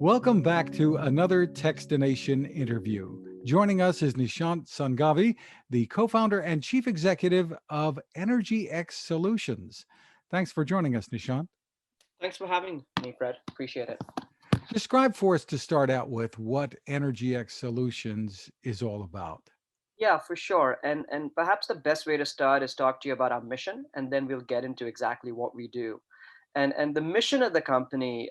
Welcome back to another Techstination interview. Joining us is Nishaant Sangaavi, the co-founder and chief executive of EnergyX Solutions. Thanks for joining us, Nishaant. Thanks for having me, Fred. Appreciate it. Describe for us to start out with what EnergyX Solutions is all about. Yeah, for sure. And perhaps the best way to start is talk to you about our mission, and then we'll get into exactly what we do. And the mission of the company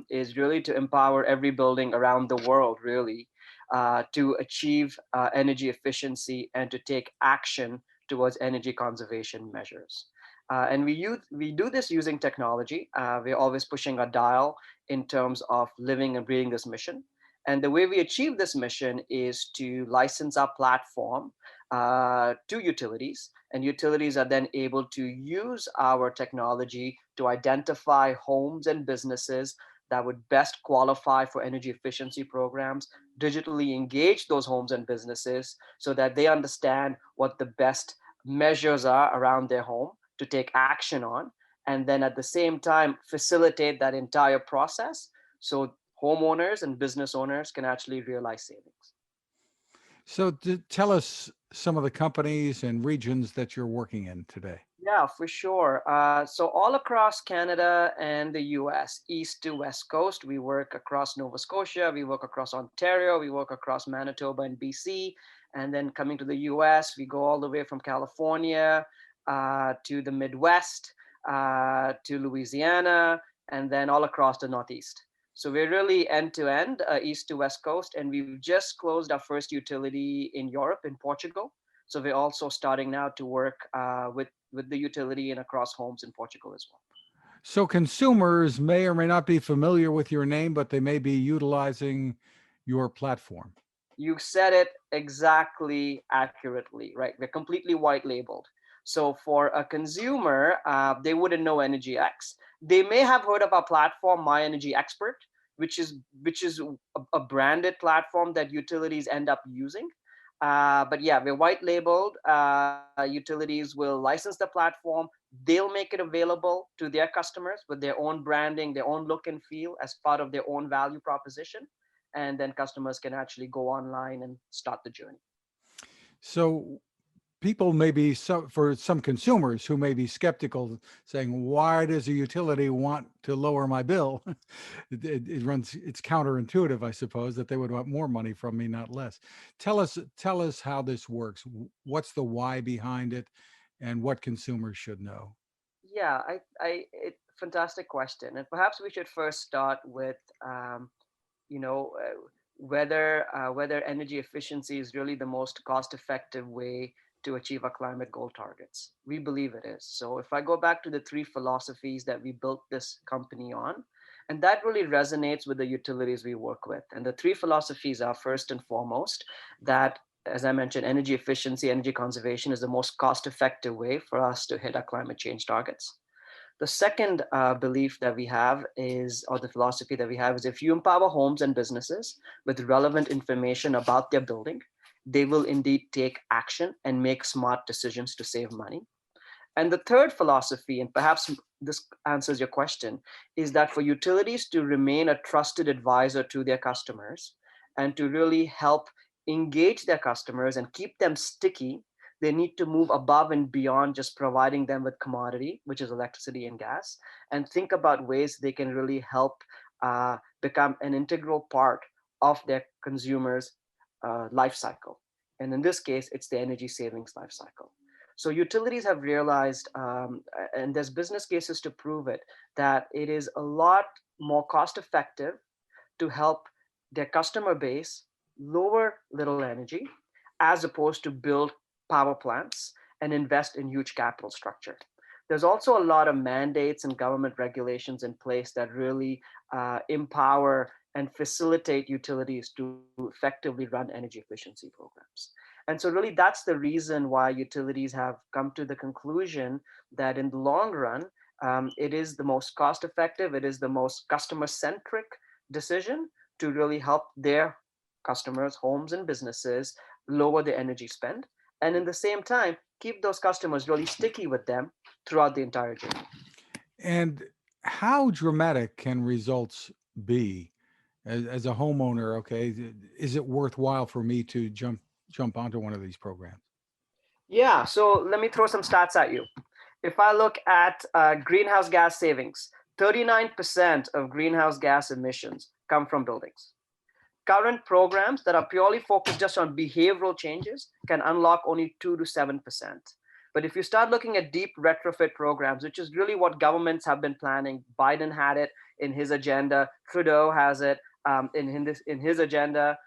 is really to empower every building around the world, really, to achieve energy efficiency and to take action towards energy conservation measures. And we do this using technology. We're always pushing a dial in terms of living and breathing this mission. And the way we achieve this mission is to license our platform to utilities, and utilities are then able to use our technology to identify homes and businesses that would best qualify for energy efficiency programs, digitally engage those homes and businesses so that they understand what the best measures are around their home to take action on, and then at the same time facilitate that entire process so homeowners and business owners can actually realize savings. So tell us some of the companies and regions that you're working in today. Yeah, for sure. So all across Canada and the US, east to west coast, we work across Nova Scotia, we work across Ontario, we work across Manitoba and BC. And then coming to the US, we go all the way from California to the Midwest, to Louisiana, and then all across the Northeast. So we're really end to end, east to west coast. And we've just closed our first utility in Europe, in Portugal. So we're also starting now to work with the utility and across homes in Portugal as well. So consumers may or may not be familiar with your name, but they may be utilizing your platform. You said it exactly accurately, right? We're completely white labeled. So for a consumer, they wouldn't know EnergyX. They may have heard of our platform, My Energy Expert, which is a branded platform that utilities end up using. But yeah, we're white labeled. Utilities will license the platform. They'll make it available to their customers with their own branding, their own look and feel as part of their own value proposition. And then customers can actually go online and start the journey. So people may be, for some consumers who may be skeptical, saying, why does a utility want to lower my bill? It's counterintuitive, I suppose, that they would want more money from me, not less. Tell us how this works. What's the why behind it, and what consumers should know? Yeah, fantastic question. And perhaps we should first start with, you know, whether energy efficiency is really the most cost-effective way to achieve our climate goal targets. We believe it is. So if I go back to the three philosophies that we built this company on, and that really resonates with the utilities we work with. And the three philosophies are first and foremost that, as I mentioned, energy efficiency, energy conservation is the most cost-effective way for us to hit our climate change targets. The second belief that we have is, or the philosophy that we have is, if you empower homes and businesses with relevant information about their building, they will indeed take action and make smart decisions to save money. And the third philosophy, and perhaps this answers your question, is that for utilities to remain a trusted advisor to their customers and to really help engage their customers and keep them sticky, they need to move above and beyond just providing them with commodity, which is electricity and gas, and think about ways they can really help become an integral part of their consumers' life cycle. And in this case, it's the energy savings life cycle. So utilities have realized, and there's business cases to prove it, that it is a lot more cost effective to help their customer base lower little energy as opposed to build power plants and invest in huge capital structure. There's also a lot of mandates and government regulations in place that really empower and facilitate utilities to effectively run energy efficiency programs. And so really that's the reason why utilities have come to the conclusion that in the long run, it is the most cost effective, it is the most customer centric decision to really help their customers, homes and businesses lower their energy spend. And in the same time, keep those customers really sticky with them throughout the entire journey. And how dramatic can results be? as a homeowner, okay, is it worthwhile for me to jump onto one of these programs? Yeah, so let me throw some stats at you. If I look at greenhouse gas savings, 39% of greenhouse gas emissions come from buildings. Current programs that are purely focused just on behavioral changes can unlock only 2 to 7%. But if you start looking at deep retrofit programs, which is really what governments have been planning, Biden had it in his agenda, Trudeau has it in his agenda.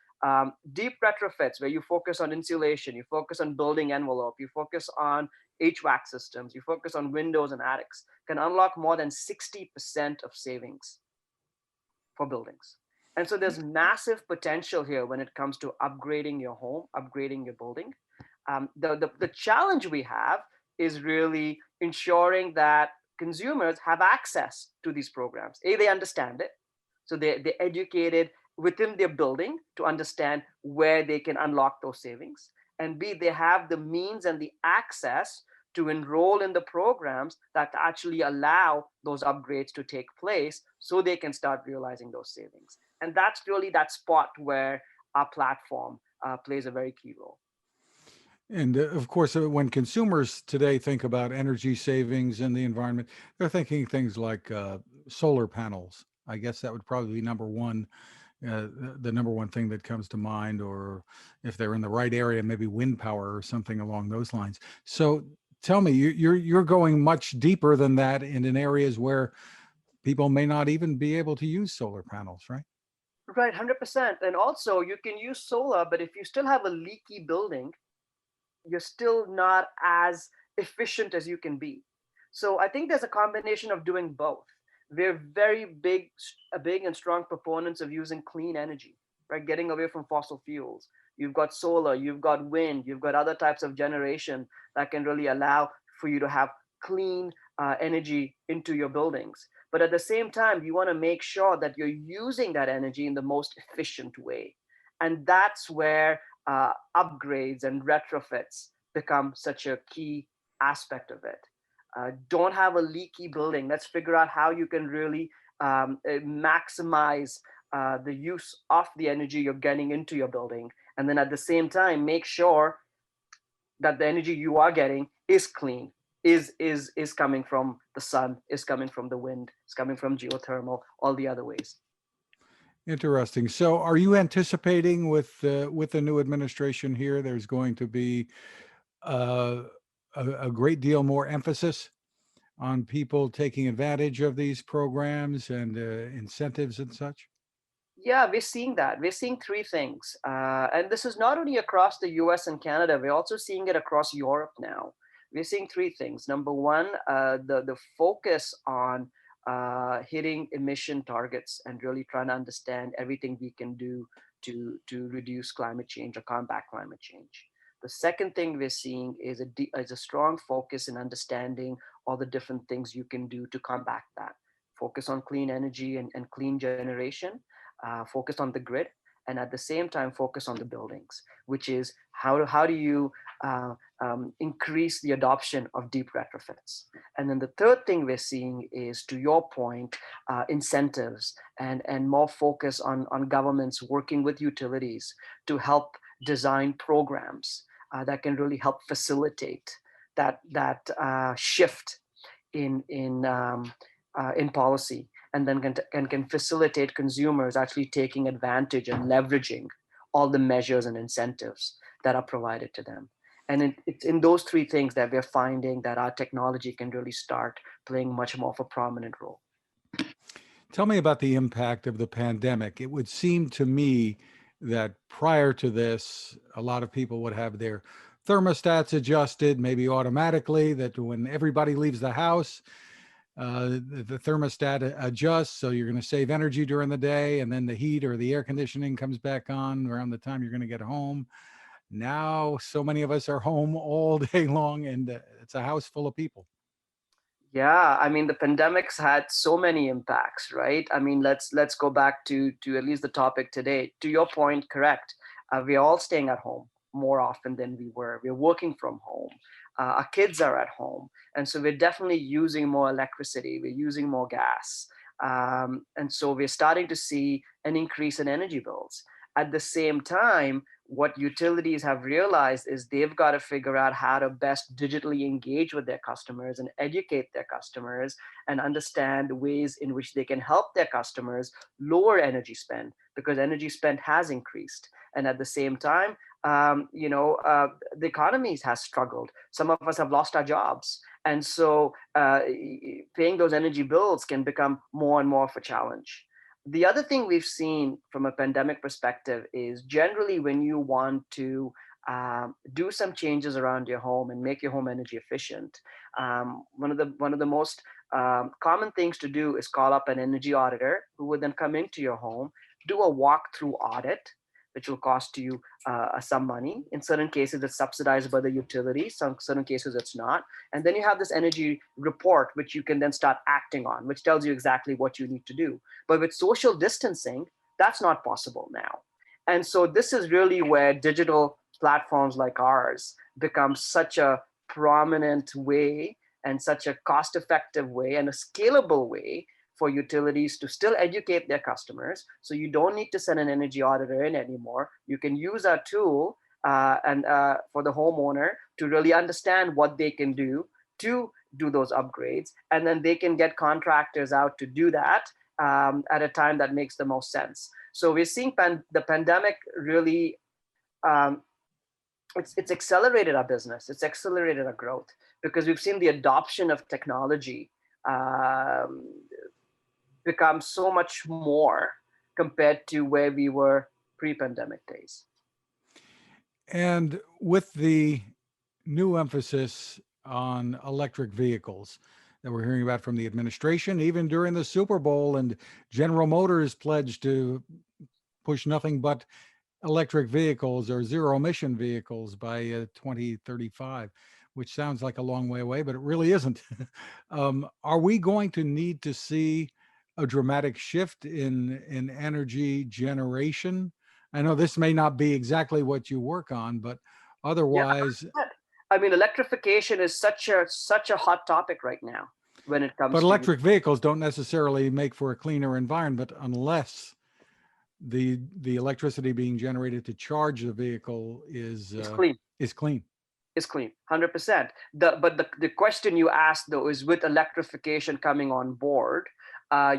Deep retrofits where you focus on insulation, you focus on building envelope, you focus on HVAC systems, you focus on windows and attics, can unlock more than 60% of savings for buildings. And so there's massive potential here when it comes to upgrading your home, upgrading your building. The challenge we have is really ensuring that consumers have access to these programs. A, they understand it. So they're educated within their building to understand where they can unlock those savings. And B, they have the means and the access to enroll in the programs that actually allow those upgrades to take place so they can start realizing those savings. And that's really that spot where our platform plays a very key role. And of course, when consumers today think about energy savings and the environment, they're thinking things like solar panels. I guess that would probably be number one, the number one thing that comes to mind, or if they're in the right area, maybe wind power or something along those lines. So tell me, you're going much deeper than that in areas where people may not even be able to use solar panels, right? Right, 100%. And also, you can use solar, but if you still have a leaky building, you're still not as efficient as you can be. So I think there's a combination of doing both. We're very big and strong proponents of using clean energy, right? Getting away from fossil fuels. You've got solar, you've got wind, you've got other types of generation that can really allow for you to have clean energy into your buildings. But at the same time, you want to make sure that you're using that energy in the most efficient way. And that's where upgrades and retrofits become such a key aspect of it. Don't have a leaky building. Let's figure out how you can really maximize the use of the energy you're getting into your building. And then at the same time, make sure that the energy you are getting is clean, is coming from the sun, is coming from the wind, is coming from geothermal, all the other ways. Interesting. So, are you anticipating with the new administration here, there's going to be uh, a great deal more emphasis on people taking advantage of these programs and incentives and such? Yeah, we're seeing that. We're seeing three things. And this is not only across the US and Canada, we're also seeing it across Europe now. We're seeing three things. Number one, the focus on hitting emission targets and really trying to understand everything we can do to reduce climate change or combat climate change. The second thing we're seeing is a strong focus in understanding all the different things you can do to combat that. Focus on clean energy and clean generation, focus on the grid, and at the same time focus on the buildings, which is how do you increase the adoption of deep retrofits. And then the third thing we're seeing is, to your point, incentives and more focus on governments working with utilities to help design programs that can really help facilitate that shift in policy, and then can facilitate consumers actually taking advantage and leveraging all the measures and incentives that are provided to them. And it's in those three things that we're finding that our technology can really start playing much more of a prominent role. Tell me about the impact of the pandemic. It would seem to me that prior to this, a lot of people would have their thermostats adjusted, maybe automatically, that when everybody leaves the house, the thermostat adjusts. So you're going to save energy during the day, and then the heat or the air conditioning comes back on around the time you're going to get home. Now, so many of us are home all day long, and it's a house full of people. Yeah, I mean the pandemic's had so many impacts, right? I mean, let's go back to at least the topic today. To your point, correct. We're all staying at home more often than we were. We're working from home. Our kids are at home, and so we're definitely using more electricity. We're using more gas. And so we're starting to see an increase in energy bills. At the same time, what utilities have realized is they've got to figure out how to best digitally engage with their customers and educate their customers and understand ways in which they can help their customers lower energy spend, because energy spend has increased. And at the same time, the economy has struggled. Some of us have lost our jobs. And so paying those energy bills can become more and more of a challenge. The other thing we've seen from a pandemic perspective is generally when you want to do some changes around your home and make your home energy efficient, one of the most common things to do is call up an energy auditor who would then come into your home, do a walkthrough audit, which will cost you some money. In certain cases, it's subsidized by the utility. Some certain cases, it's not. And then you have this energy report, which you can then start acting on, which tells you exactly what you need to do. But with social distancing, that's not possible now. And so this is really where digital platforms like ours become such a prominent way and such a cost-effective way and a scalable way for utilities to still educate their customers. So you don't need to send an energy auditor in anymore. You can use our tool and for the homeowner to really understand what they can to do those upgrades, and then they can get contractors out to do that at a time that makes the most sense. So we're seeing the pandemic really um, it's accelerated our business. It's accelerated our growth because we've seen the adoption of technology um, become so much more compared to where we were pre-pandemic days. And with the new emphasis on electric vehicles that we're hearing about from the administration, even during the Super Bowl, and General Motors pledged to push nothing but electric vehicles or zero emission vehicles by 2035, which sounds like a long way away, but it really isn't. Are we going to need to see a dramatic shift in energy generation? I know this may not be exactly what you work on, but Yeah, otherwise, I mean, electrification is such a hot topic right now when it but comes to electric vehicles don't necessarily make for a cleaner environment unless the electricity being generated to charge the vehicle it's clean. is clean. Is clean, 100%. But the question you asked though is, with electrification coming on board,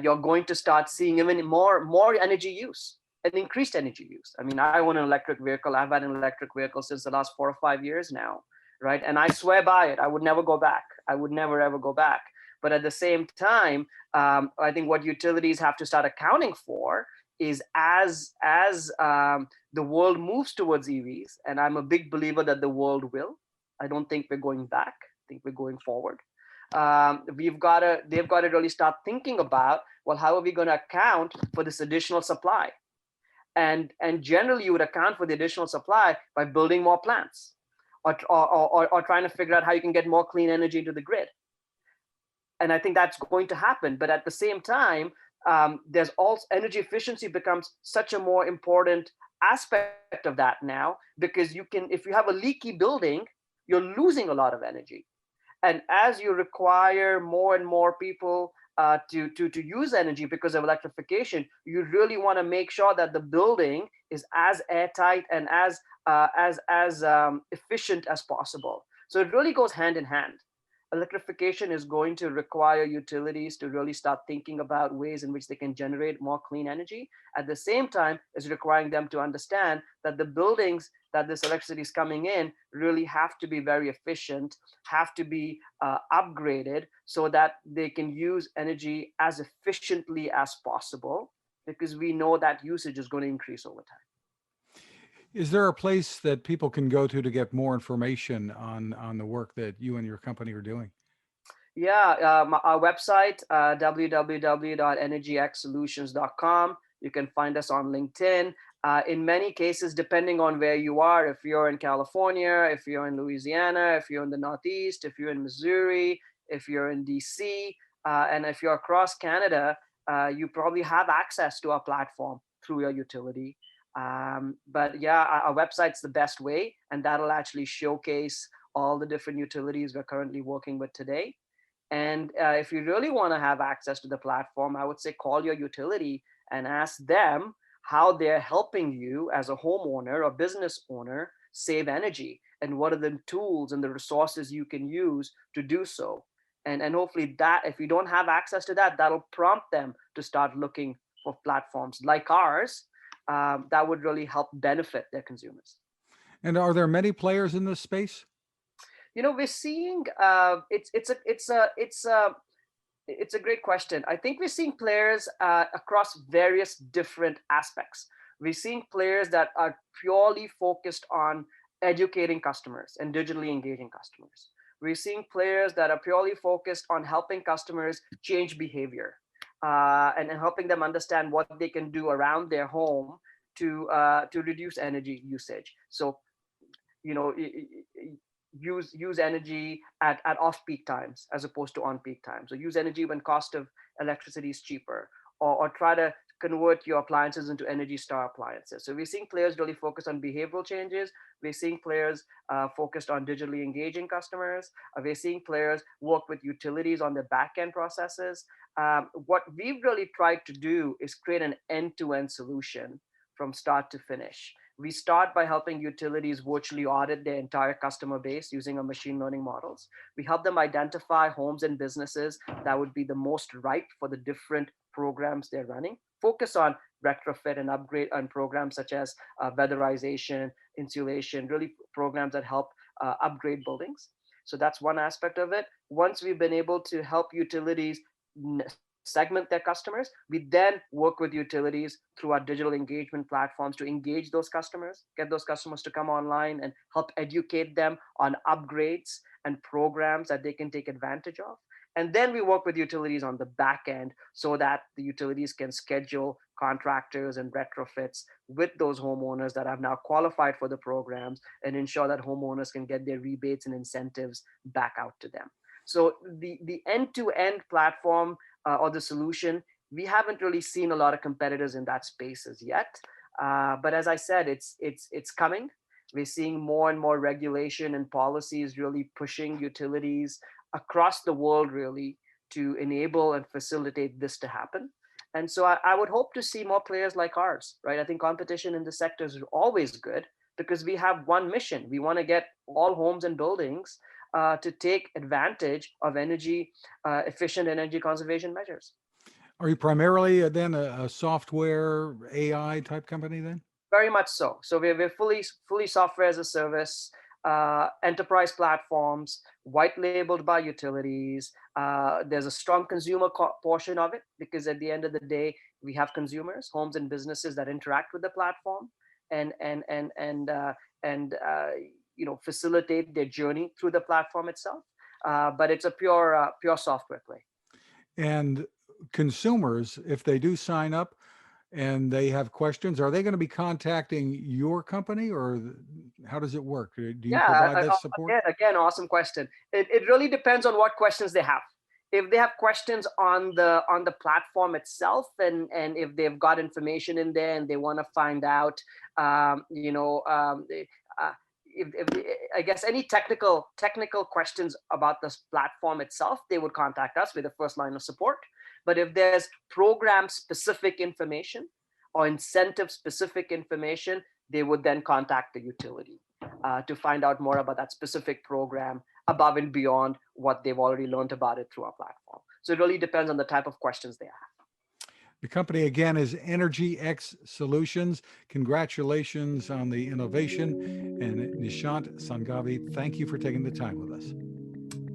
you're going to start seeing even more energy use and increased energy use. I mean, I own an electric vehicle. I've had an electric vehicle since the last 4 or 5 years now, right? And I swear by it. I would never go back. I would never ever go back. But at the same time, I think what utilities have to start accounting for is as the world moves towards EVs, and I'm a big believer that the world will. I don't think we're going back. I think we're going forward. They've got to really start thinking about, well, how are we going to account for this additional supply? And generally, you would account for the additional supply by building more plants, or trying to figure out how you can get more clean energy into the grid. And I think that's going to happen. But at the same time, there's also energy efficiency becomes such a more important aspect of that now, because you can, if you have a leaky building, you're losing a lot of energy. And as you require more and more people to use energy because of electrification, you really want to make sure that the building is as airtight and as efficient as possible. So it really goes hand in hand. Electrification is going to require utilities to really start thinking about ways in which they can generate more clean energy. At the same time, it's requiring them to understand that the buildings that this electricity is coming in really have to be very efficient, have to be upgraded so that they can use energy as efficiently as possible, because we know that usage is going to increase over time. Is there a place that people can go to get more information on the work that you and your company are doing? Yeah, our website, www.energyxsolutions.com. You can find us on LinkedIn. In many cases, depending on where you are, if you're in California, if you're in Louisiana, if you're in the Northeast, if you're in Missouri, if you're in DC, and if you're across Canada, you probably have access to our platform through your utility. But yeah, our website's the best way, and that'll actually showcase all the different utilities we're currently working with today. And if you really want to have access to the platform, I would say call your utility and ask them how they're helping you as a homeowner or business owner save energy, and what are the tools and the resources you can use to do so. And hopefully that, if you don't have access to that, that'll prompt them to start looking for platforms like ours that would really help benefit their consumers. And are there many players in this space? We're seeing it's a great question. I think we're seeing players across various different aspects. We're seeing players that are purely focused on educating customers and digitally engaging customers. We're seeing players that are purely focused on helping customers change behavior, and helping them understand what they can do around their home to reduce energy usage. So you know use energy at off peak times as opposed to on peak times, so use energy when cost of electricity is cheaper, or try to convert your appliances into Energy Star appliances. So we're seeing players really focus on behavioral changes. We're seeing players focused on digitally engaging customers. We're seeing players work with utilities on the back end processes. What we've really tried to do is create an end-to-end solution from start to finish. We start by helping utilities virtually audit their entire customer base using our machine learning models. We help them identify homes and businesses that would be the most right for the different programs they're running. Focus on retrofit and upgrade on programs such as weatherization, insulation, really programs that help upgrade buildings. So that's one aspect of it. Once we've been able to help utilities segment their customers, we then work with utilities through our digital engagement platforms to engage those customers, get those customers to come online and help educate them on upgrades and programs that they can take advantage of. And then we work with utilities on the back end so that the utilities can schedule contractors and retrofits with those homeowners that have now qualified for the programs, and ensure that homeowners can get their rebates and incentives back out to them. So the end-to-end platform or the solution, we haven't really seen a lot of competitors in that space as yet. But as I said, it's coming. We're seeing more and more regulation and policies really pushing utilities across the world really to enable and facilitate this to happen. And so I would hope to see more players like ours, right? I think competition in the sector is always good because we have one mission. We want to get all homes and buildings to take advantage of energy efficient energy conservation measures. Are you primarily then a software AI type company then? Very much so. So we're fully software as a service, enterprise platforms, white labeled by utilities. There's a strong consumer portion of it because at the end of the day, we have consumers, homes and businesses that interact with the platform and facilitate their journey through the platform itself. But it's a pure software play. And consumers, if they do sign up and they have questions, are they going to be contacting your company, or how does it work? Do you Yeah, provide that support? again, awesome question. It really depends on what questions they have. If they have questions on the platform itself, and if they've got information in there and they want to find out, if I guess any technical questions about this platform itself, they would contact us with the first line of support. But if there's program specific information or incentive specific information, they would then contact the utility to find out more about that specific program above and beyond what they've already learned about it through our platform. So it really depends on the type of questions they have. The company again is EnergyX Solutions. Congratulations on the innovation. And Nishaant Sangaavi, thank you for taking the time with us.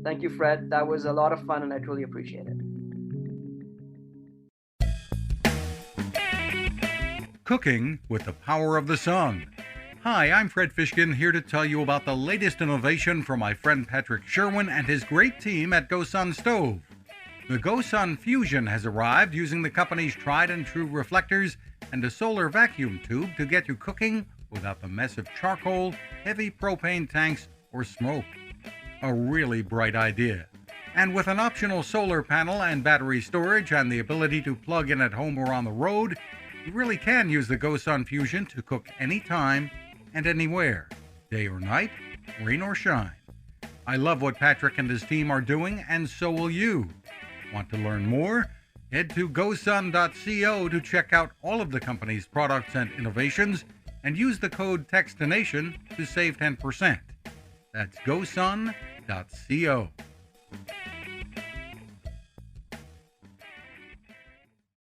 Thank you, Fred. That was a lot of fun and I truly appreciate it. Cooking with the power of the sun. Hi, I'm Fred Fishkin, here to tell you about the latest innovation from my friend Patrick Sherwin and his great team at GoSun Stove. The GoSun Fusion has arrived using the company's tried and true reflectors and a solar vacuum tube to get you cooking without the mess of charcoal, heavy propane tanks, or smoke. A really bright idea. And with an optional solar panel and battery storage and the ability to plug in at home or on the road, you really can use the GoSun Fusion to cook anytime and anywhere, day or night, rain or shine. I love what Patrick and his team are doing, and so will you. Want to learn more? Head to gosun.co to check out all of the company's products and innovations, and use the code Techstination to save 10%. That's gosun.co.